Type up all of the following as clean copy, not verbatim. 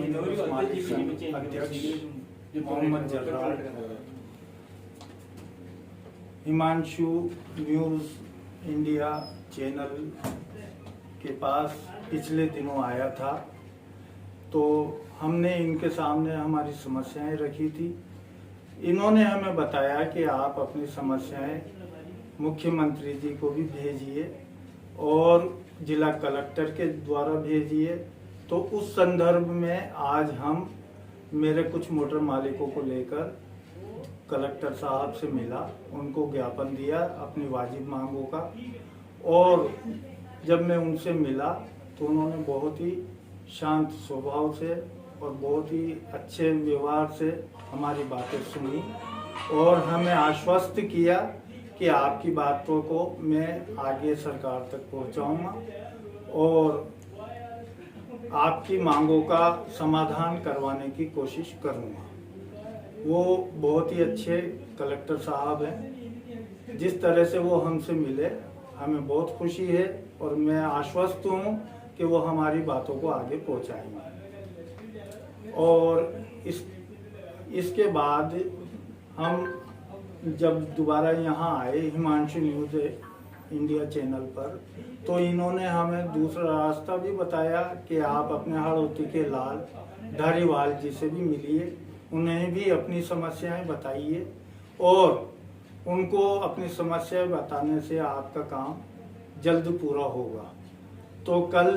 News मालिक संघ अध्यक्ष Mohammad Jarrar, Himanshu news India channel के पास पिछले दिनों आया था, तो हमने इनके सामने हमारी समस्याएं रखी थी। इन्होंने हमें बताया कि आप अपनी समस्याएं मुख्यमंत्री जी को भी भेजिए और जिला कलेक्टर के द्वारा भेजिए। तो उस संदर्भ में आज हम मेरे कुछ मोटर मालिकों को लेकर कलेक्टर साहब से मिला, उनको ज्ञापन दिया अपनी वाजिब मांगों का। और जब मैं उनसे मिला तो उन्होंने बहुत ही शांत स्वभाव से और बहुत ही अच्छे व्यवहार से हमारी बातें सुनी और हमें आश्वस्त किया कि आपकी बातों को मैं आगे सरकार तक पहुंचाऊंगा और आपकी मांगों का समाधान करवाने की कोशिश करूंगा। वो बहुत ही अच्छे कलेक्टर साहब हैं। जिस तरह से वो हमसे मिले हमें बहुत खुशी है और मैं आश्वस्त हूँ कि वो हमारी बातों को आगे पहुंचाएंगे। और इसके बाद हम जब दोबारा यहाँ आए हिमांशु न्यूज़ इंडिया चैनल पर, तो इन्होंने हमें दूसरा रास्ता भी बताया कि आप अपने हाड़ौती के लाल धारीवाल जी से भी मिलिए, उन्हें भी अपनी समस्याएं बताइए और उनको अपनी समस्याएं बताने से आपका काम जल्द पूरा होगा। तो कल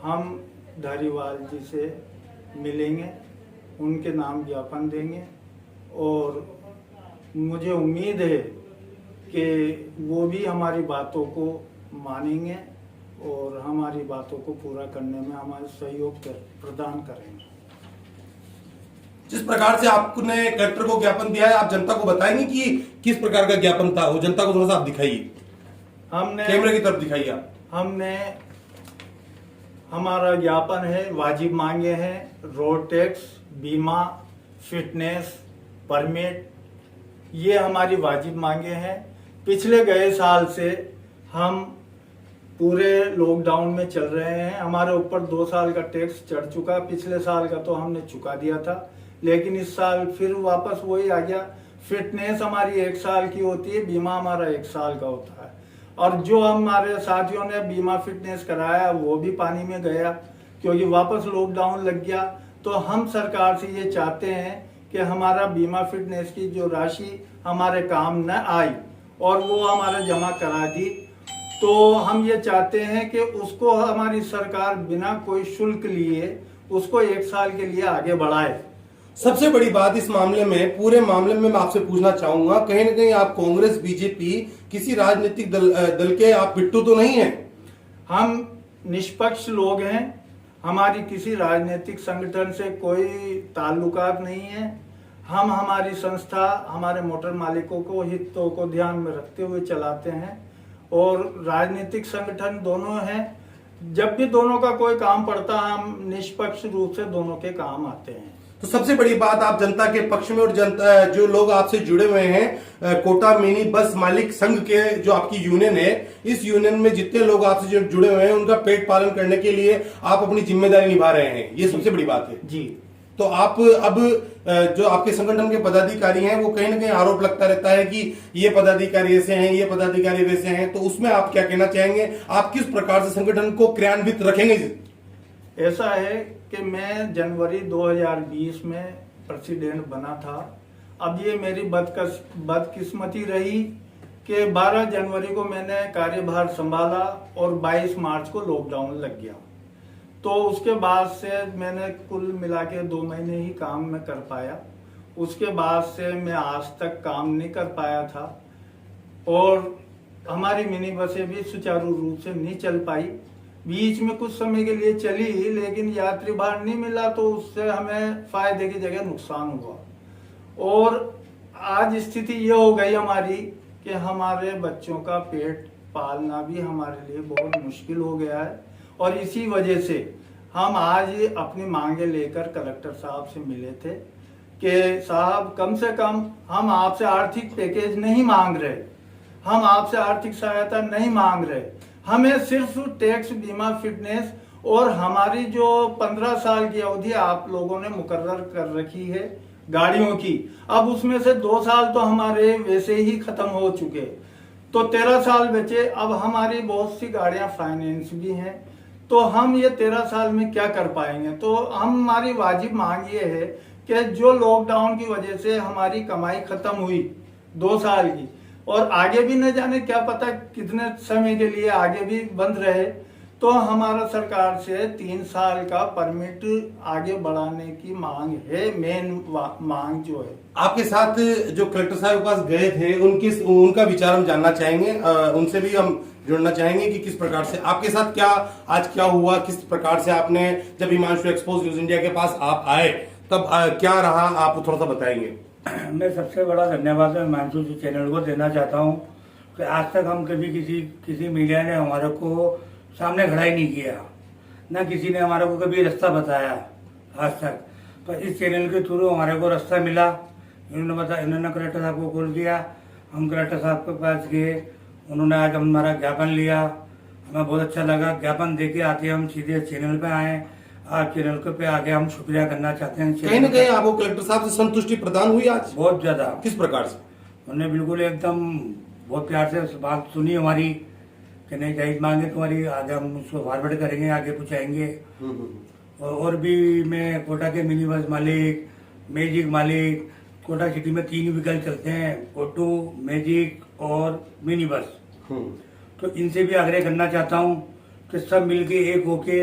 हम धारीवाल जी से मिलेंगे, उनके नाम ज्ञापन देंगे और मुझे उम्मीद है कि वो भी हमारी बातों को मानेंगे और हमारी बातों को पूरा करने में हमारा सहयोग प्रदान करेंगे। जिस प्रकार से आपने कलेक्टर को ज्ञापन दिया है, आप जनता को बताएंगे कि किस प्रकार का ज्ञापन था, वो जनता को थोड़ा सा आप दिखाइए, हमने कैमरे की तरफ दिखाइए आप। हमने हमारा ज्ञापन है, वाजिब मांगे हैं, रोड टैक्स, बीमा, फिटनेस, परमिट, ये हमारी वाजिब मांगे हैं। पिछले गए साल से हम पूरे लॉकडाउन में चल रहे हैं, हमारे ऊपर 2 साल का टैक्स चढ़ चुका। पिछले साल का तो हमने चुका दिया था, लेकिन इस साल फिर वापस वही आ गया। फिटनेस हमारी 1 साल की होती है, बीमा हमारा 1 साल का होता है और जो हमारे साथियों ने बीमा फिटनेस कराया वो भी पानी में गया क्योंकि वापस लॉकडाउन लग गया। तो हम सरकार से ये चाहते हैं कि हमारा बीमा फिटनेस की जो राशि हमारे काम न आई और वो हमारा जमा करा दी, तो हम ये चाहते हैं कि उसको हमारी सरकार बिना कोई शुल्क लिए उसको 1 साल के लिए आगे बढ़ाए। सबसे बड़ी बात इस मामले में, पूरे मामले में मैं आपसे पूछना चाहूंगा, कहीं ना कहीं आप कांग्रेस बीजेपी किसी राजनीतिक दल के आप पिट्ठू तो नहीं हैं? हम निष्पक्ष लोग हैं, हमारी किसी राजनीतिक संगठन से कोई ताल्लुकात नहीं है। हम हमारी संस्था हमारे मोटर मालिकों को हितों को ध्यान में रखते हुए चलाते हैं और राजनीतिक संगठन दोनों हैं। जब भी दोनों का कोई काम पड़ता है हम निष्पक्ष रूप से दोनों के काम आते हैं। तो सबसे बड़ी बात, आप जनता के पक्ष में और जनता जो लोग आपसे जुड़े हुए हैं, कोटा मिनी बस मालिक संघ के जो आपकी यूनियन है, इस यूनियन में जितने लोग आपसे जो जुड़े हुए हैं उनका पेट पालन करने के लिए आप अपनी जिम्मेदारी निभा रहे हैं, ये सबसे बड़ी बात है जी। तो आप अब जो आपके संगठन के पदाधिकारी हैं वो कहीं ना कहीं आरोप लगता रहता है कि ये पदाधिकारी ऐसे हैं, ये पदाधिकारी वैसे हैं, तो उसमें आप क्या कहना चाहेंगे? आप किस प्रकार से संगठन को क्रियान्वित रखेंगे? ऐसा है कि मैं जनवरी 2020 में प्रेसिडेंट बना था। अब ये मेरी बदकिस्मती रही कि 12 जनवरी को मैंने कार्यभार संभाला और 22 मार्च को लॉकडाउन लग गया। तो उसके बाद से मैंने कुल मिला के 2 महीने ही काम में कर पाया। उसके बाद से मैं आज तक काम नहीं कर पाया था और हमारी मिनी बसें भी सुचारू रूप से नहीं चल पाई। बीच में कुछ समय के लिए चली लेकिन यात्री भार नहीं मिला, तो उससे हमें फायदे की जगह नुकसान हुआ। और आज स्थिति ये हो गई हमारी कि हमारे बच्चों का पेट पालना भी हमारे लिए बहुत मुश्किल हो गया है और इसी वजह से हम आज अपनी मांगे लेकर कलेक्टर साहब से मिले थे कि साहब कम से कम हम आपसे आर्थिक पैकेज नहीं मांग रहे, हम आपसे आर्थिक सहायता नहीं मांग रहे, हमें सिर्फ टैक्स, बीमा, फिटनेस और हमारी जो 15 साल की अवधि आप लोगों ने मुकर्रर कर रखी है गाड़ियों की, अब उसमें से 2 साल तो हमारे वैसे ही खत्म हो चुके, तो 13 साल बचे। अब हमारी बहुत सी गाड़ियां फाइनेंस भी हैं, तो हम ये 13 साल में क्या कर पाएंगे। तो हमारी वाजिब मांग ये है कि जो लॉकडाउन की वजह से हमारी कमाई खत्म हुई 2 साल की, और आगे भी न जाने क्या पता कितने समय के लिए आगे भी बंद रहे, तो हमारा सरकार से 3 साल का परमिट आगे बढ़ाने की मांग है, मेन मांग जो है। आपके साथ जो कलेक्टर साहब के पास गए थे उनका विचार हम जानना चाहेंगे, उनसे भी हम जुड़ना चाहेंगे कि किस प्रकार से आपके साथ आज क्या हुआ, किस प्रकार से आपने जब हिमांशु एक्सपोज न्यूज इंडिया के पास आप आए तब क्या रहा, आप थोड़ा सा बताएंगे। मैं सबसे बड़ा धन्यवाद हिमांशु चैनल को देना चाहता हूं कि आज तक हम कभी किसी मीडिया ने हमारे को सामने खड़ा ही नहीं किया, ना किसी ने हमारे को कभी रास्ता बताया आज तक। तो इस चैनल के थ्रू हमारे को रास्ता मिला, इन्होंने कलेक्टर साहब को कॉल किया, हम कलेक्टर साहब के पास गए, उन्होंने आज हमारा ज्ञापन लिया, हमें बहुत अच्छा लगा। ज्ञापन देके आते हम सीधे चैनल पे आए, आज चैनल पे आके हम शुक्रिया करना चाहते हैं। कहीं ना कहीं आपको कलेक्टर साहब से संतुष्टि प्रदान हुई आज? बहुत ज्यादा। किस प्रकार से? उन्होंने बिल्कुल एकदम बहुत प्यार से बात सुनी हमारी कि नहीं जायज मांगे तुम्हारी, आगे हम उसको फॉरवर्ड करेंगे, आगे पहुंचाएंगे। और भी मैं कोटा के मिनी बस मालिक, मैजिक मालिक, कोटा सिटी में 3 व्हीकल चलते हैं, ऑटो, मैजिक और मिनी बस, तो इनसे भी आग्रह करना चाहता हूं कि सब मिलके एक होके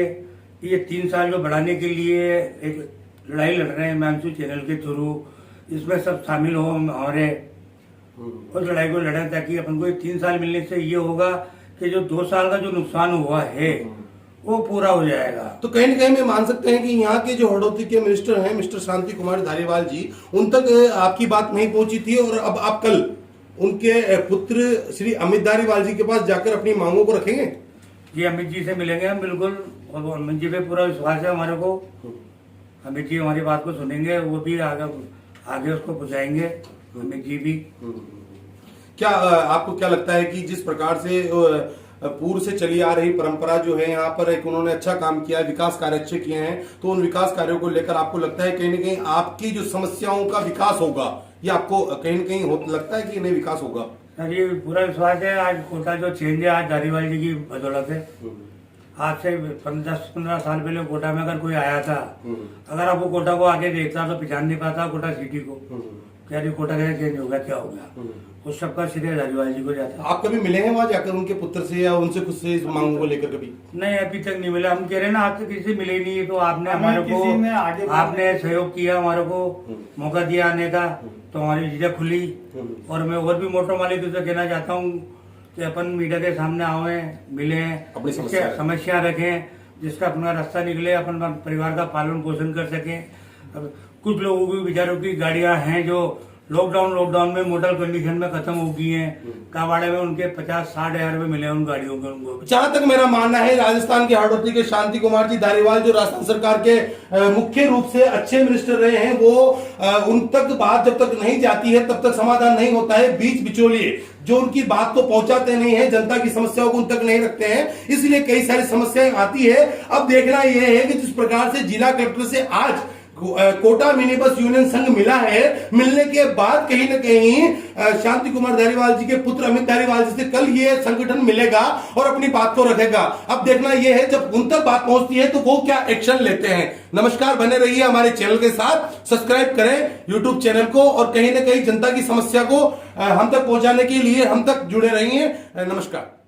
ये 3 साल को बढ़ाने के लिए एक लड़ाई लड़ रहे हैं हिमांशु चैनल के थ्रू, इसमें सब शामिल हो हमारे, उस लड़ाई को लड़े ताकि अपन को 3 साल मिलने से ये होगा कि जो 2 साल का जो नुकसान हुआ है वो पूरा हो जाएगा। तो कहीं न कहीं में मान सकते हैं कि यहाँ के जो हड़ौती के मिनिस्टर हैं मिस्टर शांति कुमार धारीवाल जी, उन तक आपकी बात नहीं पहुंची थी, और अब आप कल उनके पुत्र श्री अमित धारीवाल जी के पास जाकर अपनी मांगों को रखेंगे? जी, अमित जी से मिलेंगे हम बिल्कुल, और अमित जी पे पूरा विश्वास है हमारे को। अमित जी हमारी बात को सुनेंगे, वो भी आगे उसको पहुंचाएंगे, अमित जी भी। क्या आपको क्या लगता है कि जिस प्रकार से पूर्व से चली आ रही परंपरा जो है, यहाँ पर एक उन्होंने अच्छा काम किया, विकास कार्य अच्छे किए हैं, तो उन विकास कार्यों को लेकर आपको लगता है कहीं न कहीं आपकी जो समस्याओं का विकास होगा, ये आपको कहीं न कहीं लगता है कि नहीं विकास होगा? सर ये पूरा विश्वास है। आज कोटा जो चेंज है आज धारीवाल जी की बदौलत है। आज से 10-15 साल पहले कोटा में अगर कोई आया था, अगर आप वो कोटा को आगे देखता तो पहचान नहीं पाता कोटा सिटी को, क्या कोटा का चेंज हो गया, क्या हो गया, उस सबका श्रेय धारीवाल जी को जाता है। आप कभी मिले हैं वहाँ जाकर उनके पुत्र से या उनसे खुद से इस मांगों को लेकर? कभी नहीं, अभी तक नहीं मिला। हम कह रहे हैं ना, आज तक किसी से मिले नहीं, तो आपने हमारे को आपने सहयोग किया, हमारे को मौका दिया आने का, तो हमारी चीजें खुली। और मैं और भी मोटर मालिक से कहना चाहता हूँ कि अपन मीडिया के सामने आवे, मिले, अपनी समस्या रखें, जिसका अपना रास्ता निकले, अपन परिवार का पालन पोषण कर सके। अब कुछ लोगों की विचारों की गाड़ियां हैं जो लॉकडाउन में मॉडल कंडीशन में खत्म हो गई हैं, कावाड़े में उनके 50-60 हजार रुपए मिले उन गाड़ियों के उनको। जहां तक मेरा मानना है, राजस्थान के हड़ौती के शांति कुमार जी धारीवाल जो राजस्थान सरकार के मुख्य रूप से अच्छे मिनिस्टर रहे हैं, वो उन तक बात जब तक नहीं जाती है तब तक समाधान नहीं होता है। बीच बिचौलिए जो उनकी बात को पहुंचाते नहीं है, जनता की समस्याओं को उन तक नहीं रखते हैं, इसलिए कई सारी समस्याएं आती है। अब देखना यह है कि जिस प्रकार से जिला कलेक्टर से आज कोटा मिनी बस यूनियन संघ मिला है, मिलने के बाद कहीं न कहीं शांति कुमार धारीवाल जी के पुत्र अमित धारीवाल जी से कल ये संगठन मिलेगा और अपनी बात को रखेगा। अब देखना यह है जब उन तक बात पहुंचती है तो वो क्या एक्शन लेते हैं। नमस्कार, बने रहिए हमारे चैनल के साथ, सब्सक्राइब करें यूट्यूब चैनल को, और कहीं न कहीं जनता की समस्या को हम तक पहुंचाने के लिए हम तक जुड़े रहिए। नमस्कार।